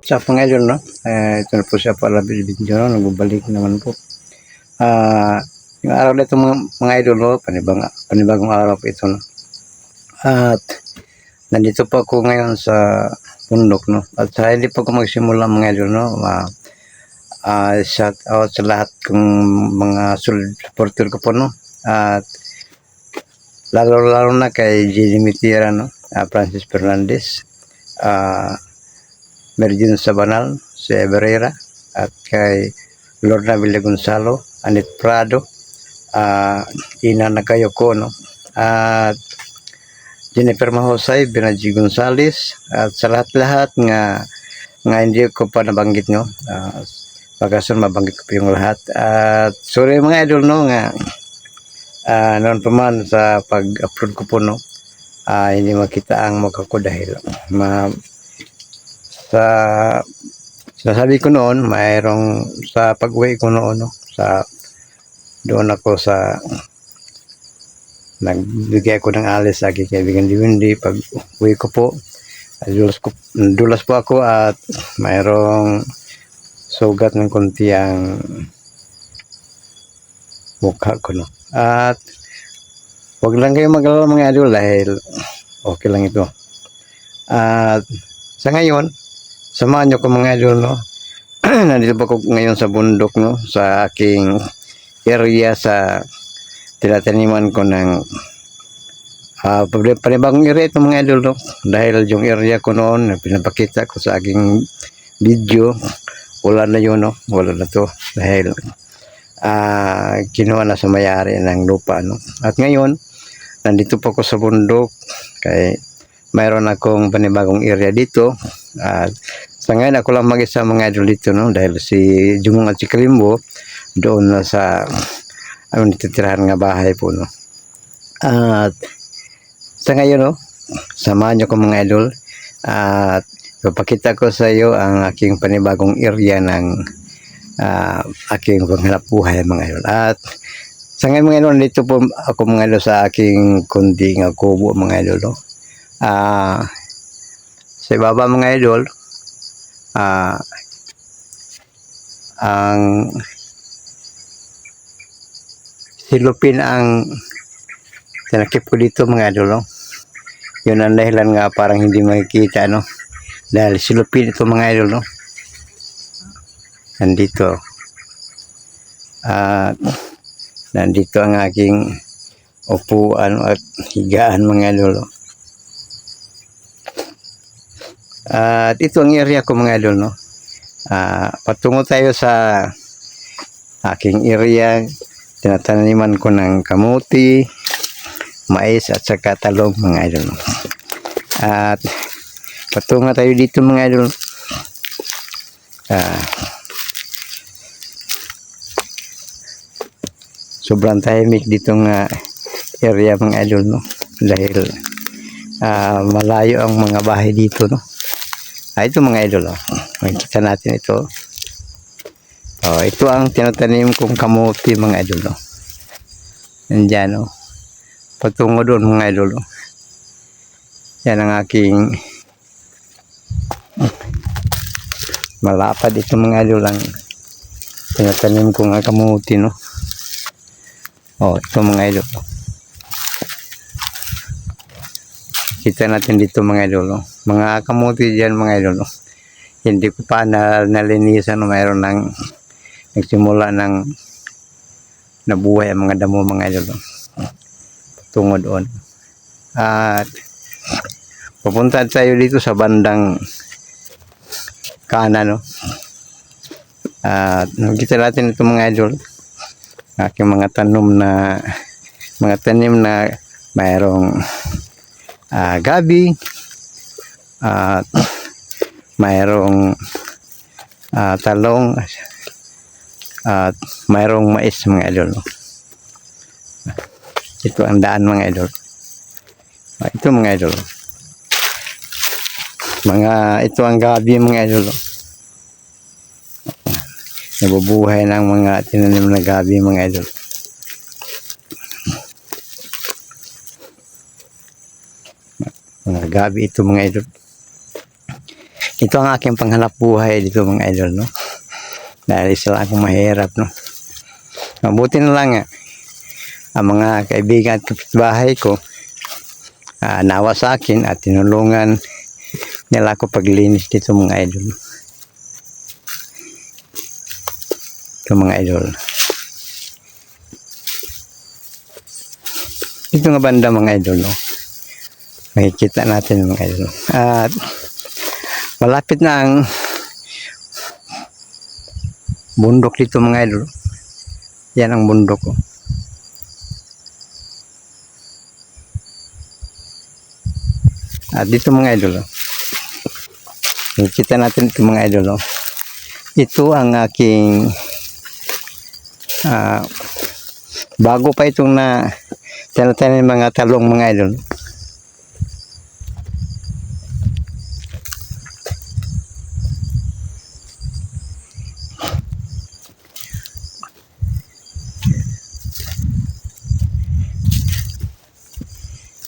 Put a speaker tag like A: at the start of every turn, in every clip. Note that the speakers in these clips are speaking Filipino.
A: Sa mga idol, no? Ito na po siya para video, no? Nagbabalik naman po. Yung araw na ito mga idol, no? Panibagong araw po ito, no? At nandito po ako ngayon sa bundok, no? At hindi po ako magsimula mga idol, no? Shout out sa lahat kong mga supporter ko po, no? At lalo na kay Jenny Mitira, no? Francis Fernandez, Mergin Sabanal, si Everera, at kay Lorna Villa Gonzalo, Anit Prado, Ina Nakayoko, no? At Jennifer Mahosay, Benaji Gonzales, at sa lahat-lahat nga hindi ko pa nabanggit, no? Pagkasun mabanggit ko pa yung lahat. At sorry mga idol, no? Noon pa man sa pag-upload ko po, no? Hindi makita ang mukha ko dahil sa sinasabi ko noon, mayroong sa pag-uwi ko noon, no? Doon ako sa nagbigay ako ng alis sa aking kaibigan Diwindi. Pag uwi ko po, dulas po ako at mayroong sugat ng konti ang mukha ko, no? At wag lang kayo mag-alala mga idol dahil okay lang ito. At sa ngayon, samahan nyo ko mga idol, no? Nandito po ako ngayon sa bundok, no? Sa aking area sa tinataniman ko ng panibagong area ito mga idol, no? Dahil yung area ko noon pinapakita ko sa aking video, wala na yun, no? Wala na to dahil kinuha na sa may-ari ng lupa, no? At ngayon nandito po ako sa bundok kay mayroon akong panibagong area dito. At sa ngayon ako lang mag-isa mga idol dito, no? Dahil si Jumong at si Kalimbo doon na sa titirahan nga bahay po, no? At sa ngayon, no, samahan nyo ko mga idol at ipapakita ko sa iyo ang aking panibagong area ng aking panghanap buhay mga idol. At sa ngayon mga idol, dito po ako mga idol sa aking kundi nga kubo mga idol, no? Sa ibaba mga idol, ang silupin ang tinakip ko dito mga idol, no? Yun ang dahilan nga parang hindi makikita, no? Dahil silupin ito mga idol, no? Nandito ang aking upuan at higaan mga idol, no? At ito ang area ko mga idol, no? Patungo tayo sa aking area. Tinataniman ko ng kamuti, mais at saka talong mga idol, no? At patungo tayo dito mga idol. Sobrang tahimik dito nga area mga idol, no? Dahil malayo ang mga bahay dito, no? Ito mga idol, oh. Makikita natin ito. Ito ang tinatanim kong kamuti mga idol, no? Nandyan, no? Patungo doon mga idol, no? Yan ang aking malapad ito mga idol ang tinatanim kong kamuti, no? Ito mga idol, no? Kita natin dito mga idol, no? Mga kamuti dyan mga idol, no? Hindi ko pa nalinisan, no? Mayroon nagsimula ng nabuhay ang mga damo mga idol, no? Tungo doon. At pupunta tayo dito sa bandang kanan, no? At nakita natin ito mga idol, aking mga tanim na mayroong gabi at mayroong talong at mayroong mais mga idol, no? Ito ang daan mga idol. Ito mga idol, ito ang gabi mga idol, no? Nabubuhay ng mga tinanim na gabi mga idol. Mga gabi ito mga idol. ito ang aking panghanap buhay dito mga idol, no? Dahil isa lang akong mahirap, no? Mabuti na lang ang mga kaibigan at kapitbahay ko nawa sa akin at tinulungan nila ako paglinis dito mga idol. Ito mga idol. Ito nga banda mga idol, no? Makikita natin mga idol. At malapit na ang bundok dito mga idol. Yan ang bundok ko. At dito mga idol, makikita natin ito mga idol. Ito ang aking bago pa itong na tinatanim mga talong mga idol.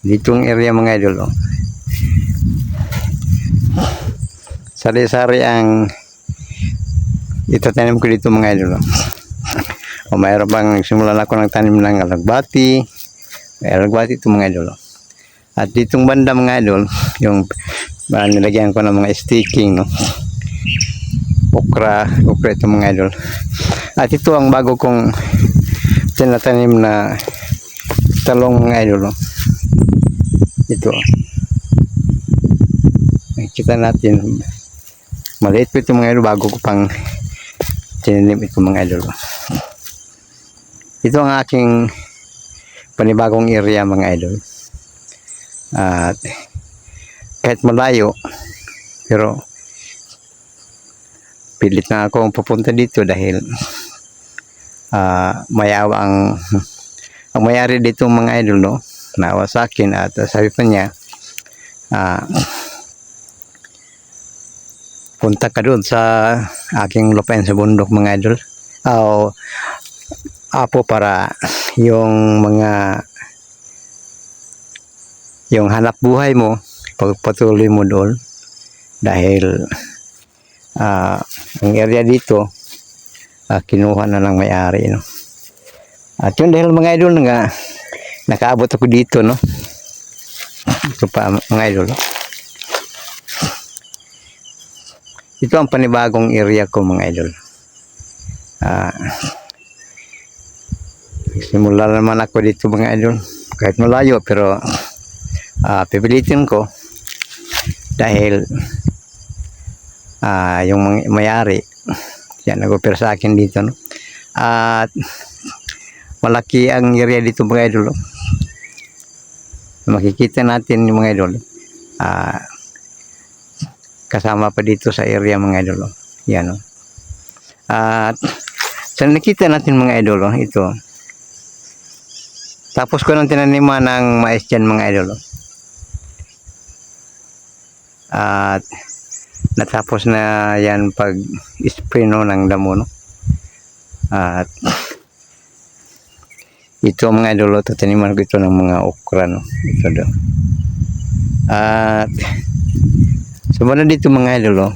A: Ditong area mga idol, sari-sari ang itatanim ko dito mga idol. O mayroon bang simulan ako ng tanim ng alagbati. Alagbati ito mga idol. At ditong banda mga idol, yung nilagyan ko ng mga sticking, no? Okra ito mga idol. At ito ang bago kong tinatanim na talong mga idol, no? Ito. Kita natin. Maliit po ito mga idol, bago ko pang tinanim ito mga idol. Ito ang aking panibagong area mga idol. At kahit malayo, pero pilit na ako pupunta dito dahil mayawa ang mayari dito mga idol, no? Naawa sa akin at sabi pa niya, punta ka doon sa aking lupain sa bundok mga idol. Apo para yung hanap buhay mo pagpatuloy mo doon dahil ang area dito kinuha na lang may-ari, no? At yun dahil mga idol nga nakaabot ako dito, no? Ito pa mga idol, no? Ito ang panibagong area ko mga idol. Simula naman ako dito mga idol, kahit malayo, pero pipilitin ko dahil yung may-ari yan nag-offer sa akin dito, no? At malaki ang area dito mga idol, no? Makikita natin yung mga idol, kasama pa dito sa area mga idol, no? Yan, no? At sa nakita natin mga idol, no? Ito tapos ko nang tinaniman ng mais dyan mga idol. At natapos na yan pag spray, no, ng damo, no? At ito mga idol, taniman ko ito ng mga okra, no? Ito daw. At sumunod dito mga idol,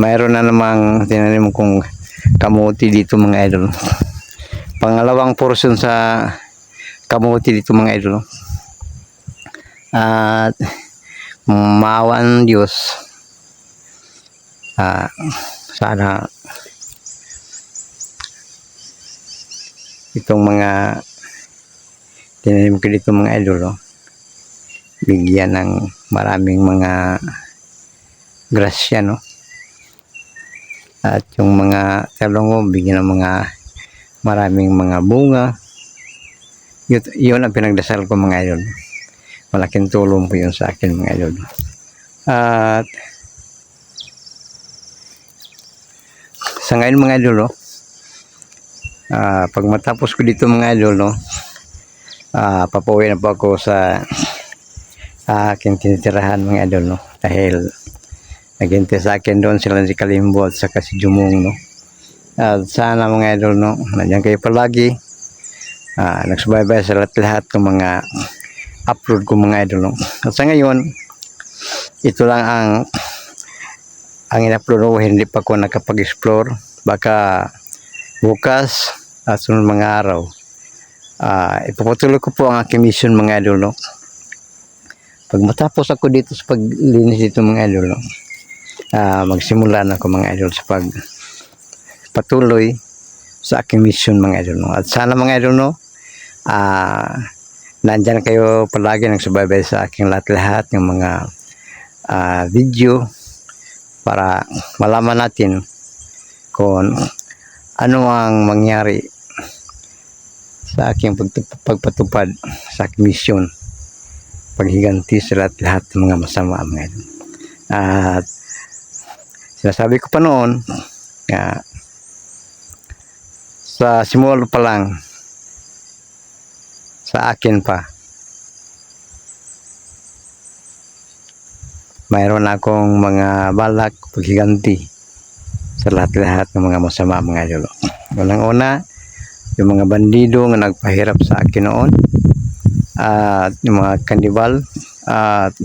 A: mayroon na namang tinanim kong kamuti dito mga idol. Pangalawang portion sa kamuti dito mga idol. At maawan Diyos, sana itong mga tinanim ko dito mga idol, bigyan ng maraming mga grasya, no? At yung mga talong bigyan ng mga maraming mga bunga. Yun ang pinagdasal ko mga idol. Malaking tulong po yun sa akin mga idol. At sa ngayon mga idol, pag matapos ko dito mga idol, papauwi na po ako sa aking tinitirahan mga idol, no? Dahil naghintay sa akin doon sila si Kalimbo at saka si Jumong, no? At sana mga idol, no, nandiyan kayo palagi. Nagsubaybay sa lahat ng mga upload ko mga idol, no? At sa ngayon, ito lang ang ang in-upload ko hindi pa ko nakapag-explore. Baka bukas at sunod mga araw ipapatuloy ko po ang aking mission mga idol, no? Pag matapos ako dito sa paglinis dito mga idol, no? Magsimula na ako mga idol sa patuloy sa aking mission mga idol, no? At sana mga idol, no, nandyan kayo palagi nagsubaybay sa aking lahat-lahat ng mga video para malaman natin kung ano ang mangyari sa aking pagpatupad sa aking mission, paghiganti sa lahat ng mga masama mga idol. At sinasabi ko pa noon sa simula pa lang sa akin pa, mayroon akong mga balak paghiganti sa lahat-lahat ng mga masama mga idol. Unang-una, yung mga bandido na nagpahirap sa akin noon, at yung mga kanibal, at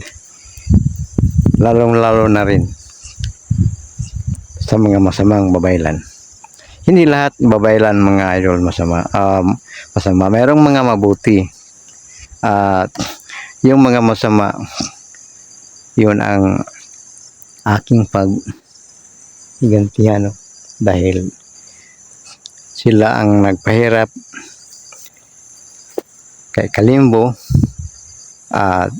A: lalong-lalo na rin sa mga masamang babaylan. Hindi lahat babaylan mga idol masama. Masama. Mayroong mga mabuti. At yung mga masama, yun ang aking paghigantihan, no? Dahil sila ang nagpahirap kay Kalimbo at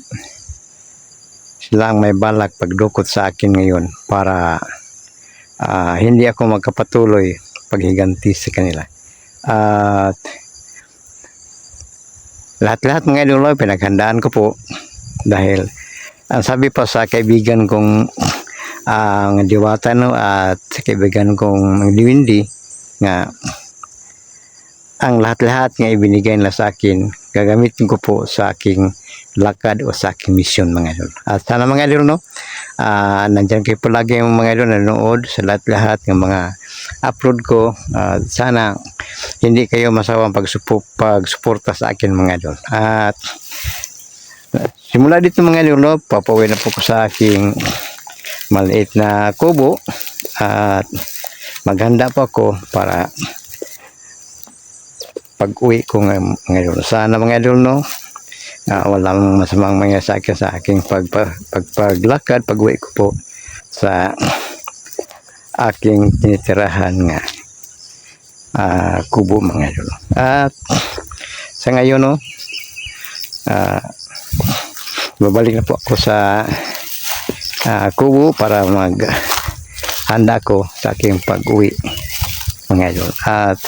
A: sila ang may balak pagdukot sa akin ngayon para hindi ako magkapatuloy paghiganti sa kanila. At lahat-lahat mga idol pinaghandaan ko po dahil ang sabi pa sa kaibigan kong ang Diwata, no, at sa kaibigan kong Diwindi nga ang lahat-lahat nga ibinigay nila sa akin gagamitin ko po sa aking lakad o sa aking mission mga idol. At sana mga idol, no, nandyan kayo palagi yung mga idol nanonood sa lahat-lahat ng mga upload ko. Sana hindi kayo masawang pagsuporta sa akin mga idol. At simula dito mga idol, no, papauwi na po ko sa aking maliit na kubo at maghanda pa ako para pag-uwi ko mga idol. Sana mga idol, no, walang masamang mangyari sa akin sa aking paglakad, pag-uwi ko po sa aking tinitirahan nga kubo mga idol. At sa ngayon, no, babalik na po ako sa kubo para maghanda ko sa aking pag-uwi mga idol. At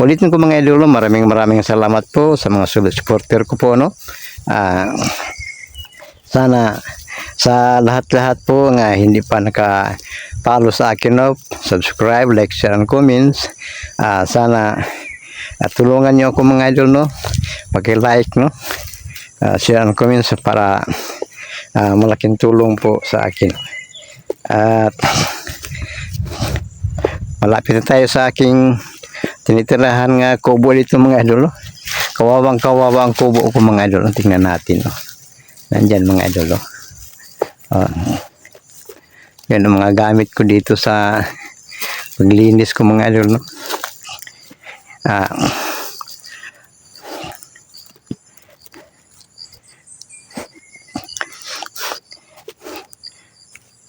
A: ulitin ko mga idol, maraming salamat po sa mga solid supporter ko po, no. Sana sa lahat-lahat po nga hindi pa naka-follow sa akin, no, subscribe, like, share, and comments. Sana tulungan nyo ako mga idol, no, pag-like, no, share and comments para malaking tulong po sa akin. At malapit na tayo sa aking tinitirahan nga kubo dito mga idol, no? Kawawang kubo ko mga idol. Tingnan natin, no? Nandyan mga idol, no? Yan ang mga gamit ko dito sa paglinis ko mga idol, no?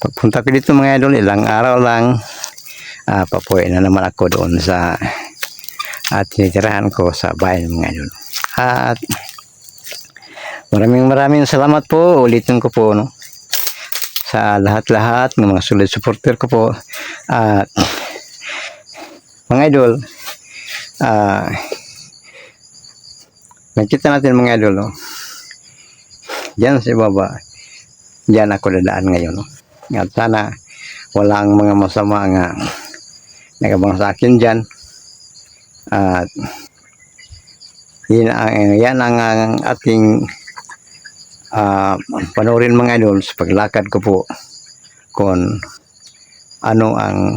A: Pagpunta ko dito mga idol, ilang araw lang papuwi na naman ako doon sa tinitirahan ko sa bayan mga idol. At maraming salamat po, ulitin ko po, no, sa lahat-lahat ng mga solid supporter ko po. At mga idol, nakita natin mga idol, no, dyan sa ibaba, dyan ako dadaan ngayon, no. At sana walang mga masama nga nagabang sa akin dyan. At yan ang ating panoorin mga idol sa paglakad ko po kung ano ang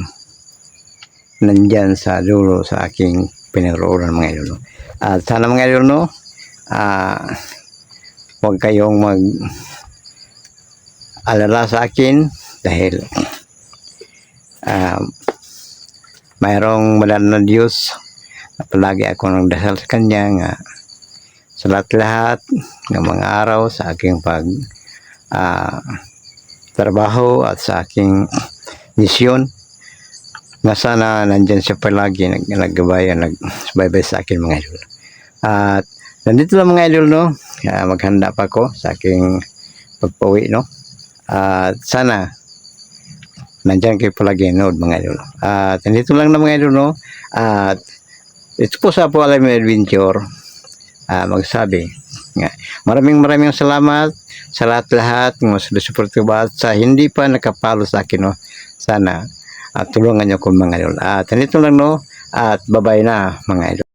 A: nandyan sa dulo sa aking pinarooran mga idol. At sana mga idol, no, huwag kayong alala sa akin dahil mayroong mahal na Diyos. Palagi ako nang dasal sa Kanya nga sa lahat-lahat ng mga araw sa aking trabaho at sa aking misyon na sana nandyan siya palagi naggabayan, nagsubaybay sa akin mga idol. At nandito lang mga idol, no? Maghanda pa ako sa aking pagpauwi, no? At sana nandyan kayo palagi, no, mga idol. At nandito lang na mga idol, no? At ito po sa Alam Adventure, magsabi nga, maraming salamat sa lahat-lahat ng mga susuporto at sa hindi pa nakapalo sa akin, no? Sana tulungan niyo ko mga idol. At nandito lang, no? At bye-bye na mga idol.